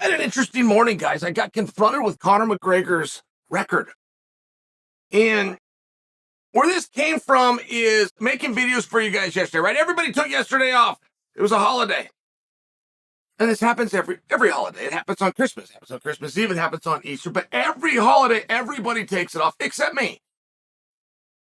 had an interesting morning, guys. I got confronted with Conor McGregor's record. And where this came from is making videos for you guys yesterday, right? Everybody took yesterday off. It was a holiday. And this happens every holiday. It happens on Christmas. It happens on Christmas Eve. It happens on Easter. But every holiday, everybody takes it off, except me.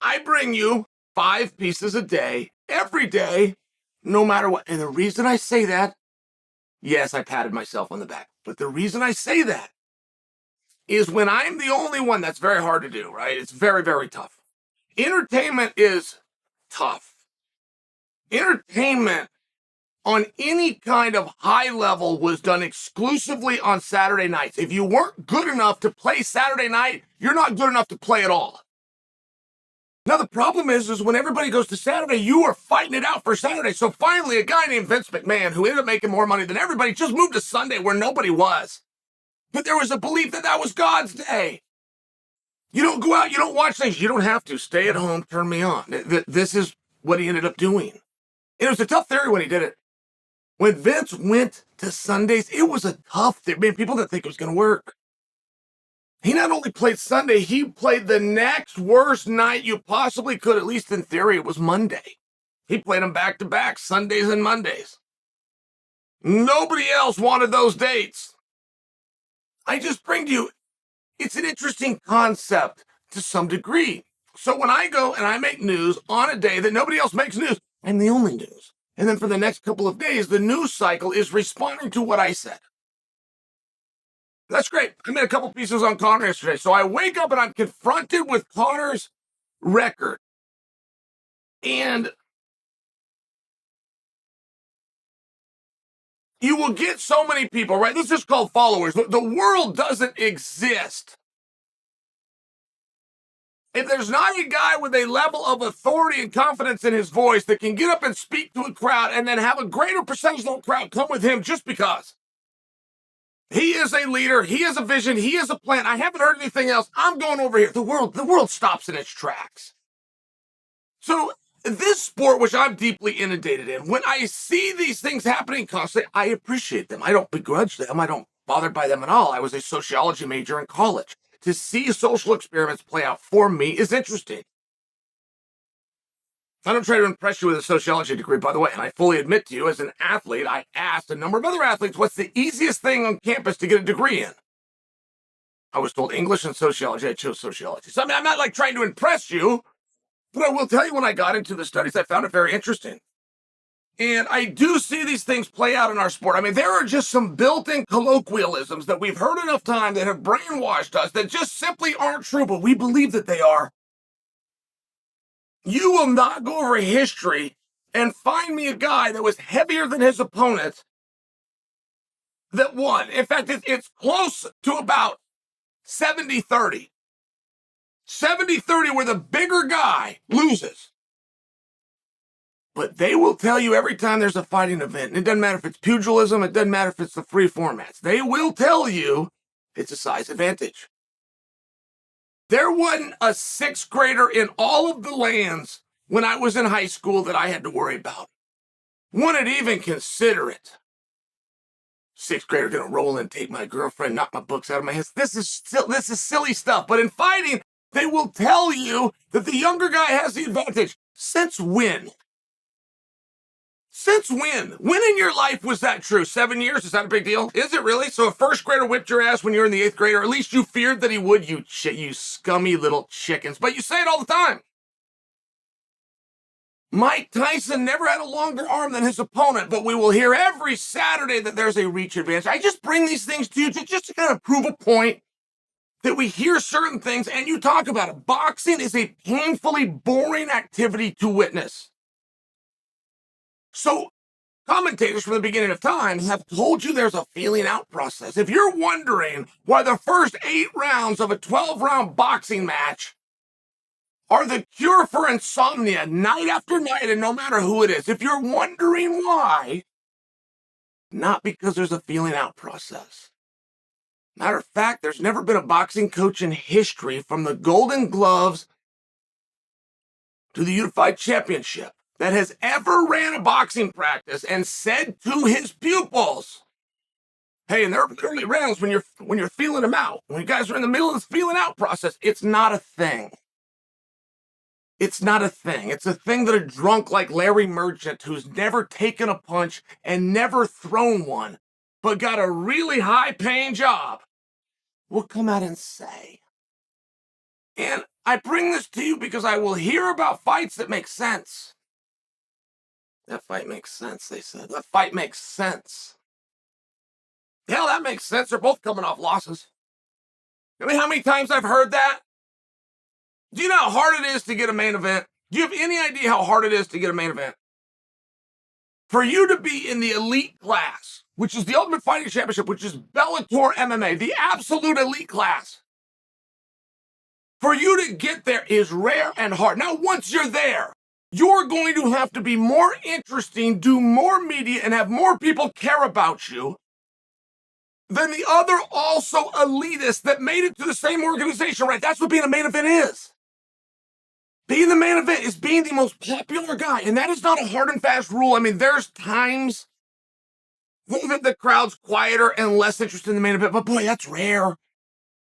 I bring you 5 pieces a day, every day, no matter what. And the reason I say that, yes, I patted myself on the back. But the reason I say that is when I'm the only one, that's very hard to do, right? It's very, very tough. Entertainment is tough. Entertainment on any kind of high level was done exclusively on Saturday nights. If you weren't good enough to play Saturday night, you're not good enough to play at all. Now, the problem is when everybody goes to Saturday, you are fighting it out for Saturday. So finally, a guy named Vince McMahon, who ended up making more money than everybody, just moved to Sunday where nobody was. But there was a belief that that was God's day. You don't go out, you don't watch things. You don't have to. Stay at home, turn me on. This is what he ended up doing. And it was a tough theory when he did it. When Vince went to Sundays, it was a tough theory. Man, people didn't think it was going to work. He not only played Sunday, he played the next worst night you possibly could, at least in theory, it was Monday. He played them back-to-back, Sundays and Mondays. Nobody else wanted those dates. I just bring to you, it's an interesting concept to some degree. So when I go and I make news on a day that nobody else makes news, I'm the only news. And then for the next couple of days, the news cycle is responding to what I said. That's great. I made a couple pieces on Conor yesterday. So I wake up and I'm confronted with Conor's record. And you will get so many people, right? This is called followers. The world doesn't exist if there's not a guy with a level of authority and confidence in his voice that can get up and speak to a crowd and then have a greater percentage of the crowd come with him just because. He is a leader. He has a vision. He has a plan. I haven't heard anything else. I'm going over here. The world stops in its tracks. So this sport, which I'm deeply inundated in, when I see these things happening constantly, I appreciate them. I don't begrudge them. I don't bother by them at all. I was a sociology major in college. To see social experiments play out for me is interesting. I don't try to impress you with a sociology degree, by the way, and I fully admit to you, as an athlete, I asked a number of other athletes, what's the easiest thing on campus to get a degree in? I was told English and sociology. I chose sociology. So, I'm not like trying to impress you, but I will tell you when I got into the studies, I found it very interesting. And I do see these things play out in our sport. There are just some built-in colloquialisms that we've heard enough time that have brainwashed us that just simply aren't true, but we believe that they are. You will not go over history and find me a guy that was heavier than his opponent that won. In fact, it's close to about 70-30. 70-30 where the bigger guy loses. But they will tell you every time there's a fighting event, and it doesn't matter if it's pugilism, it doesn't matter if it's the free formats, they will tell you it's a size advantage. There wasn't a 6th grader in all of the lands when I was in high school that I had to worry about. Wouldn't even consider it. 6th grader gonna roll in and take my girlfriend, knock my books out of my hands. This is silly stuff. But in fighting, they will tell you that the younger guy has the advantage. Since when? Since when? When in your life was that true? 7 years? Is that a big deal? Is it really? So a 1st grader whipped your ass when you were in the 8th grade, or at least you feared that he would, you scummy little chickens. But you say it all the time. Mike Tyson never had a longer arm than his opponent, but we will hear every Saturday that there's a reach advantage. I just bring these things to you just to kind of prove a point that we hear certain things and you talk about it. Boxing is a painfully boring activity to witness. So commentators from the beginning of time have told you there's a feeling out process. If you're wondering why the first 8 rounds of a 12-round boxing match are the cure for insomnia night after night and no matter who it is, if you're wondering why, not because there's a feeling out process. Matter of fact, there's never been a boxing coach in history from the Golden Gloves to the Unified Championship that has ever ran a boxing practice and said to his pupils, Hey, in the early rounds, when you're feeling them out, when you guys are in the middle of this feeling out process, it's not a thing. It's not a thing. It's a thing that a drunk like Larry Merchant, who's never taken a punch and never thrown one, but got a really high-paying job, will come out and say. And I bring this to you because I will hear about fights that make sense. That fight makes sense, they said. That fight makes sense. Hell, that makes sense. They're both coming off losses. You know how many times I've heard that? Do you know how hard it is to get a main event? Do you have any idea how hard it is to get a main event? For you to be in the elite class, which is the Ultimate Fighting Championship, which is Bellator MMA, the absolute elite class, for you to get there is rare and hard. Now, once you're there, you're going to have to be more interesting, do more media, and have more people care about you than the other also elitists that made it to the same organization, right? That's what being a main event is. Being the main event is being the most popular guy, and that is not a hard and fast rule. I mean, there's times that the crowd's quieter and less interested in the main event, but boy, that's rare.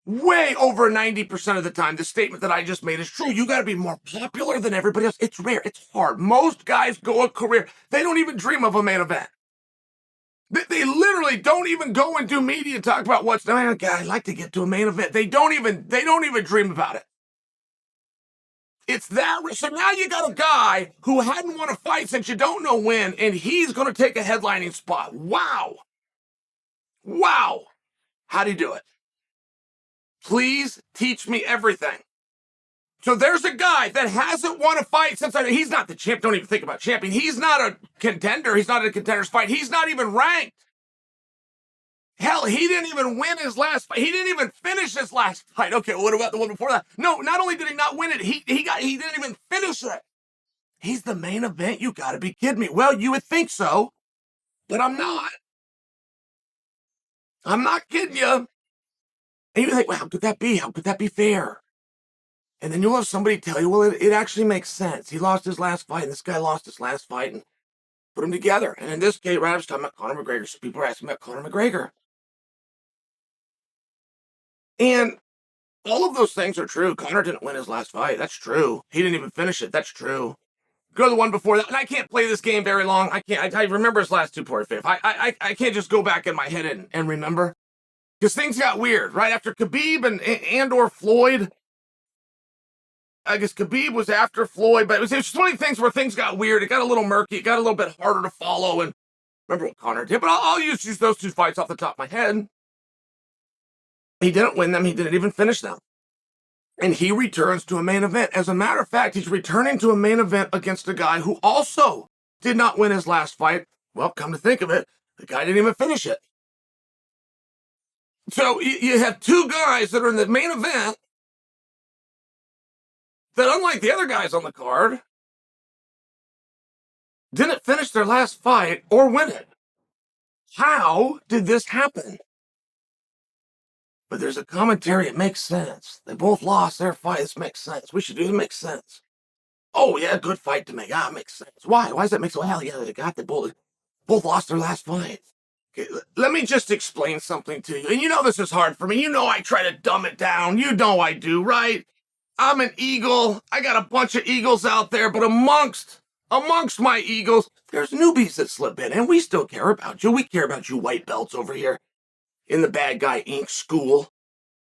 Way over 90% of the time, the statement that I just made is true. You got to be more popular than everybody else. It's rare. It's hard. Most guys go a career. They don't even dream of a main event. They literally don't even go and do media talk about what's the main guy. I'd like to get to a main event. They don't even dream about it. It's that. So now you got a guy who hadn't won a fight since you don't know when, and he's going to take a headlining spot. Wow. Wow. How'd he do it? Please teach me everything. So there's a guy that hasn't won a fight since he's not the champ. Don't even think about champion. He's not a contender. He's not in a contender's fight. He's not even ranked. Hell, he didn't even win his last fight. He didn't even finish his last fight. Okay, what about the one before that? No, not only did he not win it, he didn't even finish it. He's the main event. You got to be kidding me. Well, you would think so, but I'm not. I'm not kidding you. And you think, well, how could that be? How could that be fair? And then you'll have somebody tell you, well, it actually makes sense. He lost his last fight, and this guy lost his last fight, and put them together. And in this case, right, I was talking about Conor McGregor, so people are asking about Conor McGregor. And all of those things are true. Conor didn't win his last fight. That's true. He didn't even finish it. That's true. Go to the one before that. And I can't play this game very long. I can't. I remember his last 2.5. I can't just go back in my head and remember. Because things got weird, right? After Khabib and or Floyd. I guess Khabib was after Floyd, but it was just one of the things where things got weird. It got a little murky. It got a little bit harder to follow. And remember what Conor did. But I'll use those two fights off the top of my head. He didn't win them. He didn't even finish them. And he returns to a main event. As a matter of fact, he's returning to a main event against a guy who also did not win his last fight. Well, come to think of it, the guy didn't even finish it. So you have two guys that are in the main event that, unlike the other guys on the card, didn't finish their last fight or win it. How did this happen? But there's a commentary. It makes sense. They both lost their fights. Makes sense. We should do it. Makes sense. Oh, yeah, good fight to make. It makes sense. Why? Why does that make sense? Well, yeah, they both lost their last fights. Okay, let me just explain something to you. And you know this is hard for me. You know I try to dumb it down. You know I do, right? I'm an eagle. I got a bunch of eagles out there, but amongst my eagles, there's newbies that slip in, and we still care about you. We care about you white belts over here in the Bad Guy Inc. school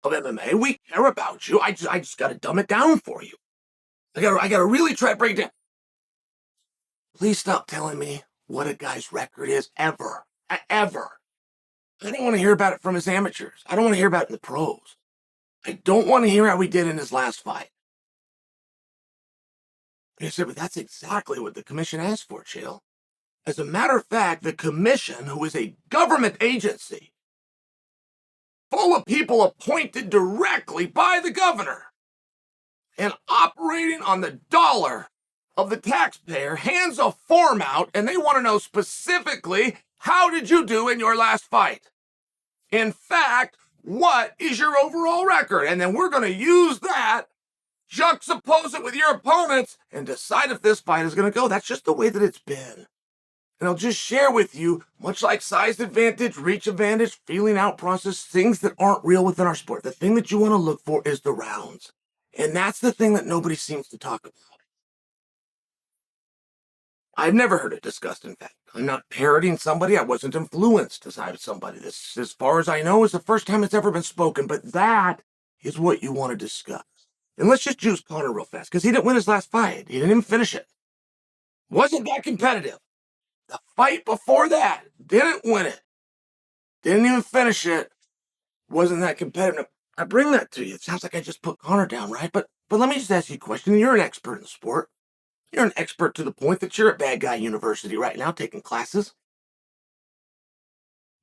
of MMA. We care about you. I just got to dumb it down for you. I got to really try to break it down. Please stop telling me what a guy's record is ever. Ever. I don't want to hear about it from his amateurs. I don't want to hear about it in the pros. I don't want to hear how he did in his last fight. And he said, but that's exactly what the commission asked for, Chael. As a matter of fact, the commission, who is a government agency, full of people appointed directly by the governor and operating on the dollar of the taxpayer, hands a form out, and they want to know specifically, how did you do in your last fight? In fact, what is your overall record? And then we're going to use that, juxtapose it with your opponents, and decide if this fight is going to go. That's just the way that it's been. And I'll just share with you, much like size advantage, reach advantage, feeling out process, things that aren't real within our sport. The thing that you want to look for is the rounds. And that's the thing that nobody seems to talk about. I've never heard it discussed, in fact. I'm not parroting somebody. I wasn't influenced to side somebody. This, as far as I know, is the first time it's ever been spoken. But that is what you want to discuss. And let's just juice Conor real fast, because he didn't win his last fight. He didn't even finish it. Wasn't that competitive. The fight before that, didn't win it. Didn't even finish it. Wasn't that competitive. I bring that to you. It sounds like I just put Conor down, right? But let me just ask you a question. You're an expert in the sport. You're an expert to the point that you're at Bad Guy University right now taking classes.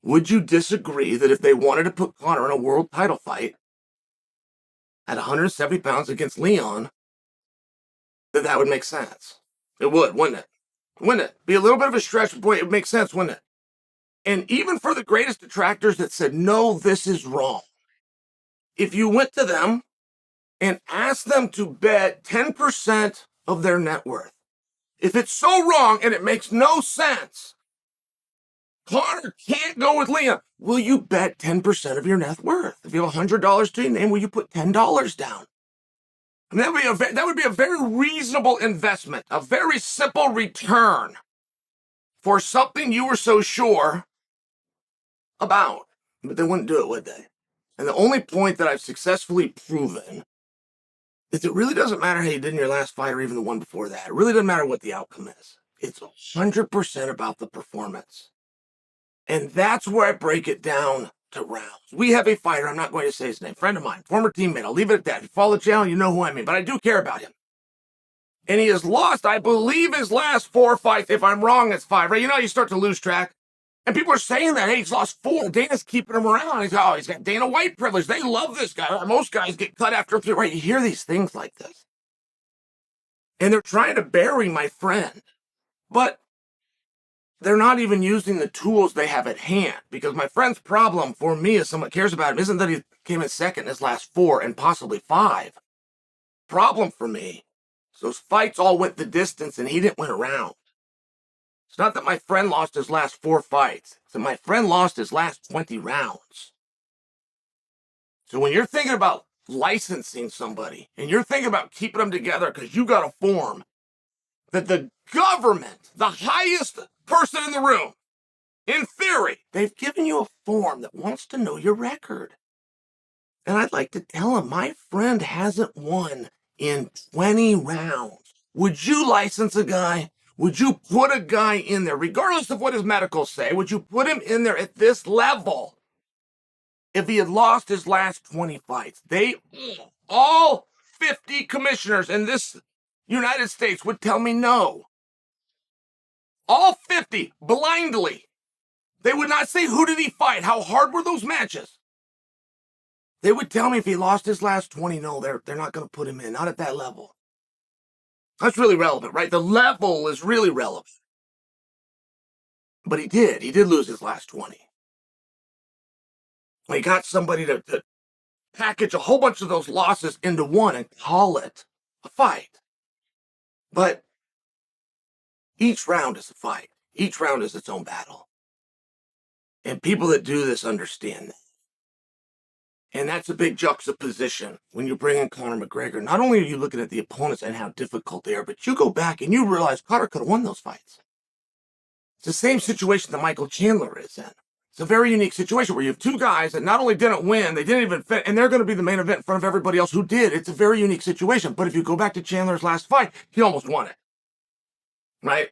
Would you disagree that if they wanted to put Conor in a world title fight at 170 pounds against Leon, that would make sense? It would, wouldn't it? Wouldn't it? Be a little bit of a stretch, but boy, it would make sense, wouldn't it? And even for the greatest detractors that said, no, this is wrong, if you went to them and asked them to bet 10% of their net worth, if it's so wrong and it makes no sense, Conor can't go with Leon, will you bet 10% of your net worth? If you have $100 to your name, will you put $10 down? I mean, that would be a very reasonable investment, a very simple return for something you were so sure about. But they wouldn't do it, would they? And the only point that I've successfully proven is it really doesn't matter how you did in your last fight or even the one before that. It really doesn't matter what the outcome is. It's 100% about the performance. And that's where I break it down to rounds. We have a fighter, I'm not going to say his name, friend of mine, former teammate. I'll leave it at that. If you follow the channel, you know who I mean, but I do care about him. And he has lost, I believe, his last 4 fights. If I'm wrong, it's 5, right? You know, you start to lose track. And people are saying that, hey, he's lost 4. Dana's keeping him around. He's got Dana White privilege. They love this guy. Most guys get cut after 3, right? You hear these things like this. And they're trying to bury my friend. But they're not even using the tools they have at hand, because my friend's problem for me, as someone cares about him, isn't that he came in second in his last 4 and possibly 5. Problem for me is those fights all went the distance and he didn't win a round. It's not that my friend lost his last 4 fights. It's that my friend lost his last 20 rounds. So when you're thinking about licensing somebody and you're thinking about keeping them together because you got a form that the government, the highest person in the room, in theory, they've given you a form that wants to know your record. And I'd like to tell him, my friend hasn't won in 20 rounds. Would you license a guy? Would you put a guy in there, regardless of what his medicals say, would you put him in there at this level if he had lost his last 20 fights? They, all 50 commissioners in this United States would tell me no. All 50, blindly. They would not say, who did he fight? How hard were those matches? They would tell me if he lost his last 20, no, they're not going to put him in, not at that level. That's really relevant, right? The level is really relevant. But he did lose his last 20. He got somebody to package a whole bunch of those losses into one and call it a fight. But each round is a fight. Each round is its own battle. And people that do this understand that. And that's a big juxtaposition when you bring in Conor McGregor. Not only are you looking at the opponents and how difficult they are, but you go back and you realize Conor could have won those fights. It's the same situation that Michael Chandler is in. It's a very unique situation where you have 2 guys that not only didn't win, they didn't even fit, and they're going to be the main event in front of everybody else who did. It's a very unique situation. But if you go back to Chandler's last fight, he almost won it. Right?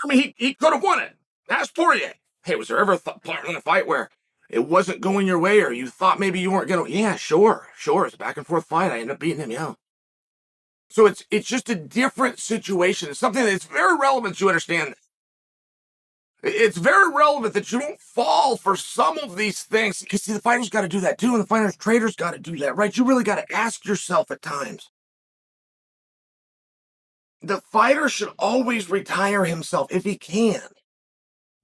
I mean, he could have won it. Ask Poirier. Hey, was there ever a part in a fight where it wasn't going your way or you thought maybe you weren't going to? Yeah, sure. It's a back and forth fight. I ended up beating him, yeah. So it's just a different situation. It's something that's very relevant to understand. It's very relevant that you don't fall for some of these things, because see, the fighters got to do that too, and the fighters traders got to do that, right? You really got to ask yourself at times. The fighter should always retire himself if he can.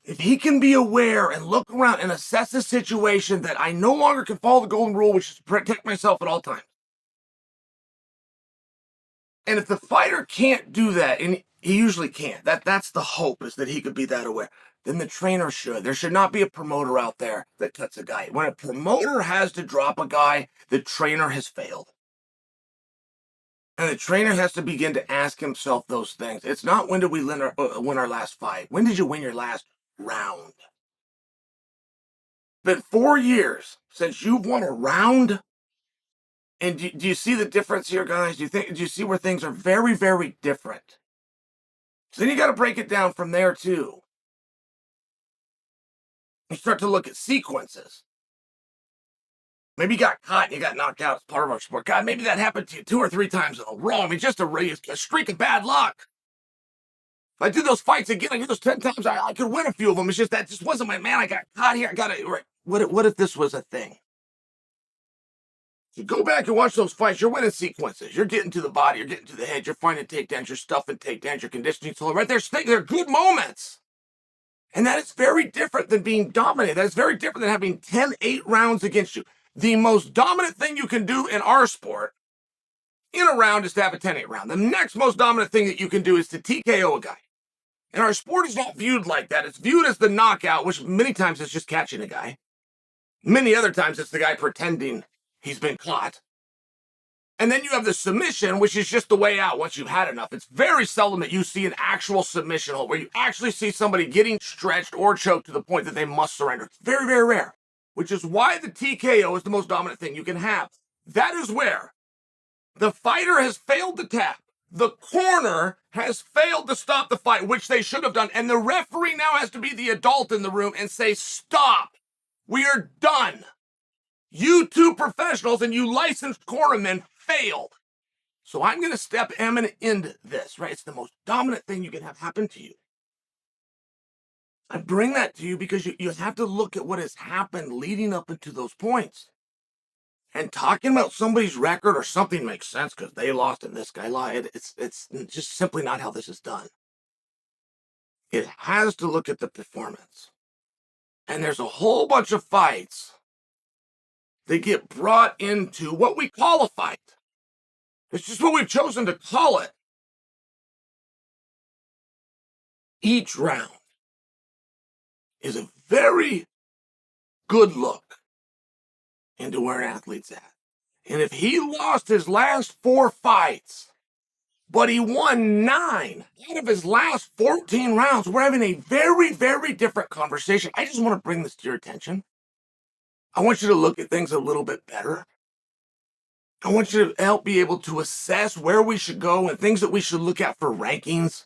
If he can be aware and look around and assess the situation that I no longer can follow the golden rule, which is to protect myself at all times. And if the fighter can't do that, and He usually can't. That's the hope, is that he could be that aware. Then the trainer should. There should not be a promoter out there that cuts a guy. When a promoter has to drop a guy, the trainer has failed. And the trainer has to begin to ask himself those things. It's not, when did we win our last fight? When did you win your last round? It's been 4 years since you've won a round. And do you see the difference here, guys? Do you see where things are very, very different? So then you got to break it down from there too. You start to look at sequences. Maybe you got caught and you got knocked out as part of our sport. God, maybe that happened to you 2 or 3 times in a row. I mean, just a streak of bad luck. If I did those fights again, I did those 10 times, I could win a few of them. It's just that just wasn't my man. I got caught here. I got it. Right. What if this was a thing? So go back and watch those fights. You're winning sequences. You're getting to the body. You're getting to the head. You're finding takedowns. You're stuffing takedowns. You're conditioning. So right there, they're good moments. And that is very different than being dominated. That is very different than having 10-8 rounds against you. The most dominant thing you can do in our sport in a round is to have a 10-8 round. The next most dominant thing that you can do is to TKO a guy. And our sport is not viewed like that. It's viewed as the knockout, which many times is just catching a guy. Many other times it's the guy pretending he's been caught. And then you have the submission, which is just the way out once you've had enough. It's very seldom that you see an actual submission hold where you actually see somebody getting stretched or choked to the point that they must surrender. It's very, very rare, which is why the TKO is the most dominant thing you can have. That is where the fighter has failed to tap. The corner has failed to stop the fight, which they should have done. And the referee now has to be the adult in the room and say, stop. We are done. You 2 professionals and you licensed cornermen failed. So I'm going to step in and end this, right? It's the most dominant thing you can have happen to you. I bring that to you because you have to look at what has happened leading up into those points. And talking about somebody's record or something makes sense because they lost and this guy lied. It's just simply not how this is done. It has to look at the performance. And there's a whole bunch of fights that get brought into what we call a fight. It's just what we've chosen to call it. Each round is a very good look into where an athlete's at. And if he lost his last 4 fights, but he won 9 out of his last 14 rounds, we're having a very, very different conversation. I just want to bring this to your attention. I want you to look at things a little bit better. I want you to help be able to assess where we should go and things that we should look at for rankings.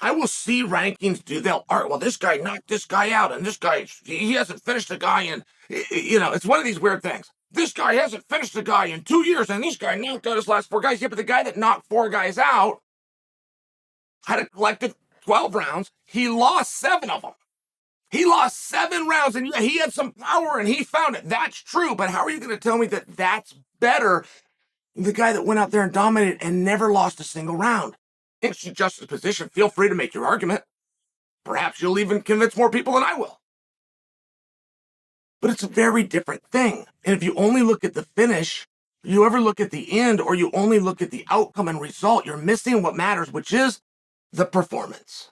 I will see rankings do that. All right, well, this guy knocked this guy out, and this guy, he hasn't finished a guy in, it's one of these weird things. This guy hasn't finished a guy in 2 years, and this guy knocked out his last 4 guys. Yeah, but the guy that knocked 4 guys out had a collective 12 rounds. He lost 7 of them. He lost 7 rounds, and yeah, he had some power, and he found it. That's true, but how are you going to tell me that that's better than the guy that went out there and dominated and never lost a single round? Instant justice position, feel free to make your argument. Perhaps you'll even convince more people than I will. But it's a very different thing. And if you only look at the finish, you ever look at the end, or you only look at the outcome and result, you're missing what matters, which is the performance.